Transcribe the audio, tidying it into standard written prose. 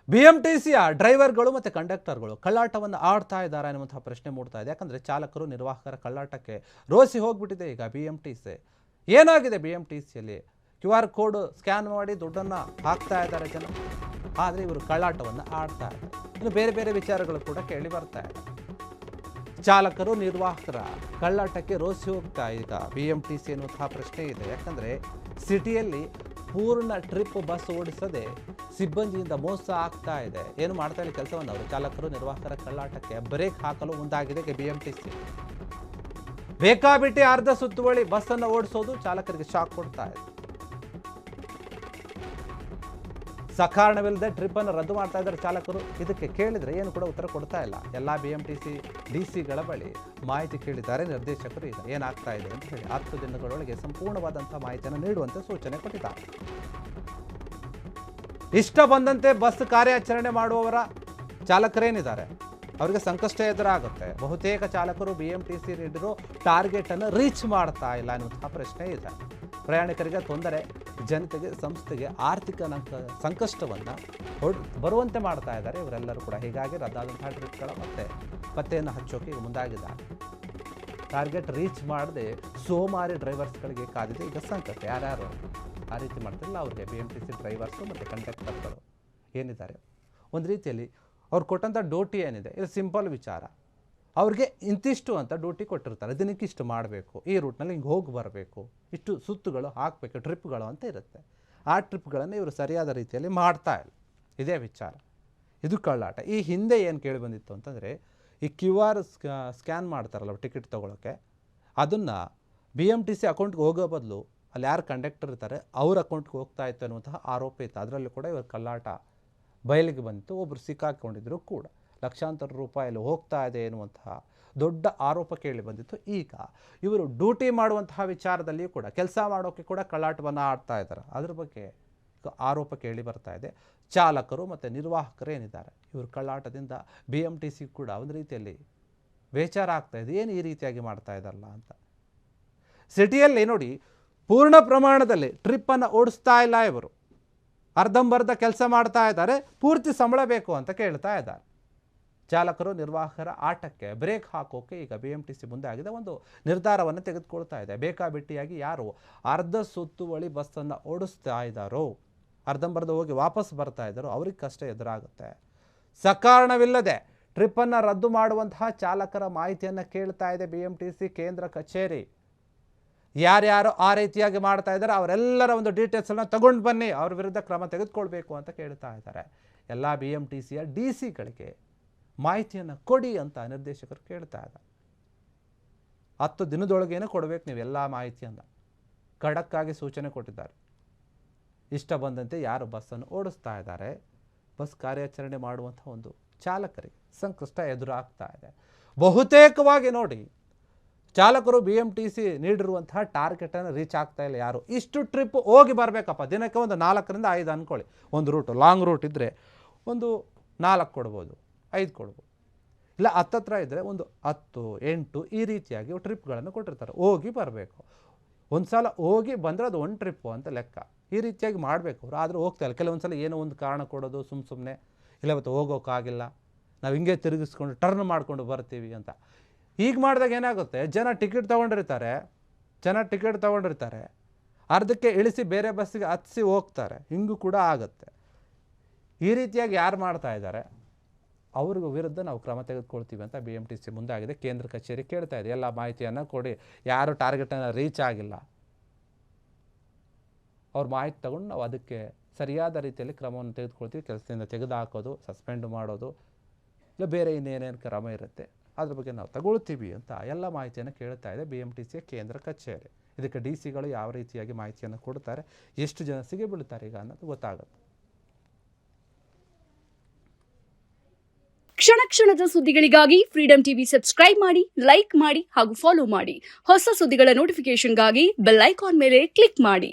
BMTCಯ ಡ್ರೈವರ್ಗಳು ಮತ್ತು ಕಂಡಕ್ಟರ್ಗಳು ಕಳ್ಳಾಟವನ್ನು ಆಡ್ತಾ ಇದ್ದಾರೆ ಅನ್ನುವಂಥ ಪ್ರಶ್ನೆ ಮೂಡ್ತಾ ಇದೆ. ಯಾಕಂದರೆ ಚಾಲಕರು ನಿರ್ವಾಹಕರ ಕಳ್ಳಾಟಕ್ಕೆ ರೋಸಿ ಹೋಗ್ಬಿಟ್ಟಿದೆ ಈಗ BMTC. ಏನಾಗಿದೆ BMTCಯಲ್ಲಿ? QR ಕೋಡ್ ಸ್ಕ್ಯಾನ್ ಮಾಡಿ ದುಡ್ಡನ್ನು ಹಾಕ್ತಾ ಇದ್ದಾರೆ ಜನ. ಆದರೆ ಇವರು ಕಳ್ಳಾಟವನ್ನು ಆಡ್ತಾ ಇದ್ದಾರೆ. ಇನ್ನು ಬೇರೆ ಬೇರೆ ವಿಚಾರಗಳು ಕೂಡ ಕೇಳಿ ಬರ್ತಾ ಇದೆ. ಚಾಲಕರು ನಿರ್ವಾಹಕರ ಕಳ್ಳಾಟಕ್ಕೆ ರೋಸಿ ಹೋಗ್ತಾ ಈಗ BMTC ಅನ್ನುವಂತಹ ಪ್ರಶ್ನೆ ಇದೆ. ಯಾಕಂದರೆ ಸಿಟಿಯಲ್ಲಿ ಪೂರ್ಣ ಟ್ರಿಪ್ ಬಸ್ ಓಡಿಸದೆ ಸಿಬ್ಬಂದಿಯಿಂದ ಮೋಸ ಆಗ್ತಾ ಇದೆ. ಏನು ಮಾಡ್ತಾ ಇಲ್ಲ ಕೆಲಸವನ್ನು ಅವರು ಚಾಲಕರು ನಿರ್ವಾಹಕರ ಕಳ್ಳಾಟಕ್ಕೆ ಬ್ರೇಕ್ ಹಾಕಲು ಮುಂದಾಗಿದೆ BMTC. ಬೇಕಾಬಿಟ್ಟಿ ಅರ್ಧ ಸುತ್ತುವಳಿ ಬಸ್ಸನ್ನು ಓಡಿಸೋದು ಚಾಲಕರಿಗೆ ಶಾಕ್ ಕೊಡ್ತಾ ಇದೆ. ಸಕಾರಣವಿಲ್ಲದೆ ಟ್ರಿಪ್ ಅನ್ನು ರದ್ದು ಮಾಡ್ತಾ ಇದ್ದಾರೆ ಚಾಲಕರು. ಇದಕ್ಕೆ ಕೇಳಿದರೆ ಏನು ಕೂಡ ಉತ್ತರ ಕೊಡ್ತಾ ಇಲ್ಲ. ಎಲ್ಲ BMTC DC ಬಳಿ ಮಾಹಿತಿ ಕೇಳಿದ್ದಾರೆ ನಿರ್ದೇಶಕರು. ಈಗ ಏನಾಗ್ತಾ ಇದೆ ಅಂತ ಹೇಳಿ 10 ದಿನಗಳೊಳಗೆ ಸಂಪೂರ್ಣವಾದಂಥ ಮಾಹಿತಿಯನ್ನು ನೀಡುವಂತೆ ಸೂಚನೆ ಕೊಟ್ಟಿದ್ದಾರೆ. ಇಷ್ಟ ಬಂದಂತೆ ಬಸ್ ಕಾರ್ಯಾಚರಣೆ ಮಾಡುವವರ ಚಾಲಕರೇನಿದ್ದಾರೆ ಅವರಿಗೆ ಸಂಕಷ್ಟ ಎದುರಾಗುತ್ತೆ. ಬಹುತೇಕ ಚಾಲಕರು BMTC ನೀಡಿರೋ ಟಾರ್ಗೆಟ್ ಅನ್ನು ರೀಚ್ ಮಾಡ್ತಾ ಇಲ್ಲ ಅನ್ನುವಂತಹ ಪ್ರಶ್ನೆ ಇದೆ. ಪ್ರಯಾಣಿಕರಿಗೆ ತೊಂದರೆ, ಜನತೆಗೆ ಸಂಸ್ಥೆಗೆ ಆರ್ಥಿಕ ಸಂಕಷ್ಟವನ್ನು ಬರುವಂತೆ ಮಾಡ್ತಾ ಇದ್ದಾರೆ ಇವರೆಲ್ಲರೂ ಕೂಡ. ಹೀಗಾಗಿ ರದ್ದಾದಂತಹ ಟ್ರಿಪ್ಗಳ ಮತ್ತೆ ಪತ್ತೆಯನ್ನು ಹಚ್ಚೋಕೆ ಈಗ ಮುಂದಾಗಿದ್ದಾರೆ. ಟಾರ್ಗೆಟ್ ರೀಚ್ ಮಾಡದೆ ಸೋಮಾರಿ ಡ್ರೈವರ್ಸ್ಗಳಿಗೆ ಕಾದಿದೆ ಈಗ ಸಂಕಷ್ಟ. ಯಾರ್ಯಾರು ಆ ರೀತಿ ಮಾಡ್ತಿರಲ್ಲ ಅವ್ರಿಗೆ BMTC ಡ್ರೈವರ್ಸು ಮತ್ತು ಕಂಡಕ್ಟರ್ಗಳು ಏನಿದ್ದಾರೆ ಒಂದು ರೀತಿಯಲ್ಲಿ ಅವ್ರು ಕೊಟ್ಟಂಥ ಡ್ಯೂಟಿ ಏನಿದೆ ಇದು ಸಿಂಪಲ್ ವಿಚಾರ. ಅವ್ರಿಗೆ ಇಂತಿಷ್ಟು ಅಂತ ಡ್ಯೂಟಿ ಕೊಟ್ಟಿರ್ತಾರೆ. ದಿನಕ್ಕೆ ಇಷ್ಟು ಮಾಡಬೇಕು, ಈ ರೂಟ್ನಲ್ಲಿ ಹಿಂಗೆ ಹೋಗಿ ಬರಬೇಕು, ಇಷ್ಟು ಸುತ್ತುಗಳು ಹಾಕಬೇಕು, ಟ್ರಿಪ್ಗಳು ಅಂತ ಇರುತ್ತೆ. ಆ ಟ್ರಿಪ್ಗಳನ್ನು ಇವರು ಸರಿಯಾದ ರೀತಿಯಲ್ಲಿ ಮಾಡ್ತಾ ಇಲ್ಲ. ಇದೇ ವಿಚಾರ. ಇದು ಕಳ್ಳಾಟ. ಈ ಹಿಂದೆ ಏನು ಕೇಳಿ ಬಂದಿತ್ತು ಅಂತಂದರೆ ಈ QR ಸ್ಕ್ಯಾನ್ ಮಾಡ್ತಾರಲ್ಲ ಟಿಕೆಟ್ ತೊಗೊಳಕ್ಕೆ, ಅದನ್ನು BMTC ಅಕೌಂಟ್ಗೆ ಹೋಗೋ ಬದಲು ಅಲ್ಲಿ ಯಾರು ಕಂಡಕ್ಟರ್ ಇರ್ತಾರೆ ಅವ್ರ ಅಕೌಂಟ್ಗೆ ಹೋಗ್ತಾ ಇತ್ತು ಅನ್ನುವಂತಹ ಆರೋಪ ಇತ್ತು. ಅದರಲ್ಲೂ ಕೂಡ ಇವರು ಕಳ್ಳಾಟ ಬಯಲಿಗೆ ಬಂತು. ಒಬ್ಬರು ಸಿಕ್ಕಾಕೊಂಡಿದ್ರು ಕೂಡ. ಲಕ್ಷಾಂತರ ರೂಪಾಯಲ್ಲಿ ಹೋಗ್ತಾ ಇದೆ ಎನ್ನುವಂತಹ ದೊಡ್ಡ ಆರೋಪ ಕೇಳಿ ಬಂದಿತ್ತು. ಈಗ ಇವರು ಡ್ಯೂಟಿ ಮಾಡುವಂತಹ ವಿಚಾರದಲ್ಲಿಯೂ ಕೂಡ ಕೆಲಸ ಮಾಡೋಕ್ಕೆ ಕೂಡ ಕಳ್ಳಾಟವನ್ನು ಆಡ್ತಾ ಇದ್ದಾರೆ. ಅದ್ರ ಬಗ್ಗೆ ಆರೋಪ ಕೇಳಿ ಬರ್ತಾ ಇದೆ. ಚಾಲಕರು ಮತ್ತು ನಿರ್ವಾಹಕರು ಏನಿದ್ದಾರೆ ಇವರು ಕಳ್ಳಾಟದಿಂದ BMTC ಕೂಡ ಒಂದು ರೀತಿಯಲ್ಲಿ ಬೇಚಾರ ಆಗ್ತಾ ಇದೆ. ಏನು ಈ ರೀತಿಯಾಗಿ ಮಾಡ್ತಾ ಇದ್ದಾರಲ್ಲ ಅಂತ. ಸಿಟಿಯಲ್ಲಿ ನೋಡಿ ಪೂರ್ಣ ಪ್ರಮಾಣದಲ್ಲಿ ಟ್ರಿಪ್ಪನ್ನು ಓಡಿಸ್ತಾ ಇಲ್ಲ ಇವರು. ಅರ್ಧಂಬರ್ಧ ಕೆಲಸ ಮಾಡ್ತಾ ಇದ್ದಾರೆ. ಪೂರ್ತಿ ಸಂಬಳ ಬೇಕು ಅಂತ ಕೇಳ್ತಾ ಇದ್ದಾರೆ. ಚಾಲಕರು ನಿರ್ವಾಹಕರ ಆಟಕ್ಕೆ ಬ್ರೇಕ್ ಹಾಕೋಕೆ ಈಗ BMTC ಮುಂದೆ ಆಗಿದೆ. ಒಂದು ನಿರ್ಧಾರವನ್ನು ತೆಗೆದುಕೊಳ್ತಾ ಇದೆ. ಬೇಕಾಬಿಟ್ಟಿಯಾಗಿ ಯಾರು ಅರ್ಧ ಸುತ್ತುವಳಿ ಬಸ್ಸನ್ನು ಓಡಿಸ್ತಾ ಇದ್ದಾರೋ, ಅರ್ಧಂಬರ್ಧ ಹೋಗಿ ವಾಪಸ್ ಬರ್ತಾ ಇದ್ದಾರೋ ಅವ್ರಿಗೆ ಕಷ್ಟ ಎದುರಾಗುತ್ತೆ. ಸಕಾರಣವಿಲ್ಲದೆ ಟ್ರಿಪ್ಪನ್ನು ರದ್ದು ಮಾಡುವಂತಹ ಚಾಲಕರ ಮಾಹಿತಿಯನ್ನು ಕೇಳ್ತಾ ಇದೆ BMTC ಕೇಂದ್ರ ಕಚೇರಿ. ಯಾರ್ಯಾರು ಆ ರೀತಿಯಾಗಿ ಮಾಡ್ತಾ ಇದ್ದಾರೆ ಅವರೆಲ್ಲರ ಒಂದು ಡೀಟೇಲ್ಸನ್ನು ತಗೊಂಡು ಬನ್ನಿ, ಅವ್ರ ವಿರುದ್ಧ ಕ್ರಮ ತೆಗೆದುಕೊಳ್ಬೇಕು ಅಂತ ಕೇಳ್ತಾ ಇದ್ದಾರೆ. ಎಲ್ಲ BMTCಯ DC ಮಾಹಿತಿಯನ್ನು ಕೊಡಿ ಅಂತ ನಿರ್ದೇಶಕರು ಕೇಳ್ತಾ ಇದ್ದಾರೆ. 10 ದಿನದೊಳಗೇನೆ ಕೊಡಬೇಕು ನೀವು ಎಲ್ಲ ಮಾಹಿತಿಯನ್ನು. ಖಡಕ್ಕಾಗಿ ಸೂಚನೆ ಕೊಟ್ಟಿದ್ದಾರೆ. ಇಷ್ಟ ಬಂದಂತೆ ಯಾರು ಬಸ್ಸನ್ನು ಓಡಿಸ್ತಾ ಇದ್ದಾರೆ, ಬಸ್ ಕಾರ್ಯಾಚರಣೆ ಮಾಡುವಂಥ ಒಂದು ಚಾಲಕರಿಗೆ ಸಂಕಷ್ಟ ಎದುರಾಗ್ತಾ ಇದೆ. ಬಹುತೇಕವಾಗಿ ನೋಡಿ ಚಾಲಕರು BMTC ನೀಡಿರುವಂತಹ ಟಾರ್ಗೆಟನ್ನು ರೀಚ್ ಆಗ್ತಾ ಇಲ್ಲ. ಯಾರು ಇಷ್ಟು ಟ್ರಿಪ್ ಹೋಗಿ ಬರಬೇಕಪ್ಪ, ದಿನಕ್ಕೆ ಒಂದು 4ರಿಂದ 5 ಅಂದ್ಕೊಳ್ಳಿ. ಒಂದು ರೂಟು ಲಾಂಗ್ ರೂಟ್ ಇದ್ದರೆ ಒಂದು 4 ಕೊಡ್ಬೋದು, 5 ಕೊಡ್ಬೋದು. ಇಲ್ಲ ಹತ್ತತ್ರ ಇದ್ದರೆ ಒಂದು 10, 8 ಈ ರೀತಿಯಾಗಿ ಟ್ರಿಪ್ಗಳನ್ನು ಕೊಟ್ಟಿರ್ತಾರೆ. ಹೋಗಿ ಬರಬೇಕು. ಒಂದು ಸಲ ಹೋಗಿ ಬಂದರೆ ಅದು ಒಂದು ಟ್ರಿಪ್ಪು ಅಂತ ಲೆಕ್ಕ. ಈ ರೀತಿಯಾಗಿ ಮಾಡಬೇಕು ಅವರು. ಆದರೂ ಹೋಗ್ತಾ ಇಲ್ಲ. ಕೆಲವೊಂದು ಸಲ ಏನೋ ಒಂದು ಕಾರಣ ಕೊಡೋದು ಸುಮ್ಮನೆ, ಇಲ್ಲ ಇವತ್ತು ಹೋಗೋಕ್ಕಾಗಿಲ್ಲ, ನಾವು ಹಿಂಗೆ ತಿರುಗಿಸ್ಕೊಂಡು ಟರ್ನ್ ಮಾಡಿಕೊಂಡು ಬರ್ತೀವಿ ಅಂತ. ಈಗ ಮಾಡಿದಾಗ ಏನಾಗುತ್ತೆ, ಜನ ಟಿಕೆಟ್ ತೊಗೊಂಡಿರ್ತಾರೆ, ಅರ್ಧಕ್ಕೆ ಇಳಿಸಿ ಬೇರೆ ಬಸ್ಸಿಗೆ ಹತ್ತಿಸಿ ಹೋಗ್ತಾರೆ. ಹಿಂಗೂ ಕೂಡ ಆಗುತ್ತೆ. ಈ ರೀತಿಯಾಗಿ ಯಾರು ಮಾಡ್ತಾ ಇದ್ದಾರೆ ಅವ್ರಿಗೂ ವಿರುದ್ಧ ನಾವು ಕ್ರಮ ತೆಗೆದುಕೊಳ್ತೀವಿ ಅಂತ BMTC ಮುಂದಾಗಿದೆ. ಕೇಂದ್ರ ಕಚೇರಿ ಕೇಳ್ತಾ ಇದೆ ಎಲ್ಲ ಮಾಹಿತಿಯನ್ನು ಕೊಡಿ. ಯಾರು ಟಾರ್ಗೆಟನ್ನು ರೀಚ್ ಆಗಿಲ್ಲ ಅವ್ರ ಮಾಹಿತಿ ತಗೊಂಡು ನಾವು ಅದಕ್ಕೆ ಸರಿಯಾದ ರೀತಿಯಲ್ಲಿ ಕ್ರಮವನ್ನು ತೆಗೆದುಕೊಳ್ತೀವಿ. ಕೆಲಸದಿಂದ ತೆಗೆದುಹಾಕೋದು, ಸಸ್ಪೆಂಡ್ ಮಾಡೋದು, ಇಲ್ಲ ಬೇರೆ ಇನ್ನೇನೇನು ಕ್ರಮ ಇರುತ್ತೆ ಅದ್ರ ಬಗ್ಗೆ ನಾವು ತಗೊಳ್ತೀವಿ ಅಂತ ಎಲ್ಲ ಮಾಹಿತಿಯನ್ನು ಕೇಳ್ತಾ ಇದೆ BMTCಯ ಕೇಂದ್ರ ಕಚೇರಿ. ಇದಕ್ಕೆ DC ಯಾವ ರೀತಿಯಾಗಿ ಮಾಹಿತಿಯನ್ನು ಕೊಡ್ತಾರೆ, ಎಷ್ಟು ಜನ ಸಿಗಿಬೀಳ್ತಾರೆ ಈಗ ಅನ್ನೋದು ಗೊತ್ತಾಗುತ್ತೆ. ಕ್ಷಣ ಕ್ಷಣದ ಸುದ್ದಿಗಳಿಗಾಗಿ ಫ್ರೀಡಂ ಟಿವಿ ಸಬ್ಸ್ಕ್ರೈಬ್ ಮಾಡಿ, ಲೈಕ್ ಮಾಡಿ ಹಾಗೂ ಫಾಲೋ ಮಾಡಿ. ಹೊಸ ಸುದ್ದಿಗಳ ನೋಟಿಫಿಕೇಶನ್ಗಾಗಿ ಬೆಲ್ ಐಕಾನ್ ಮೇಲೆ ಕ್ಲಿಕ್ ಮಾಡಿ.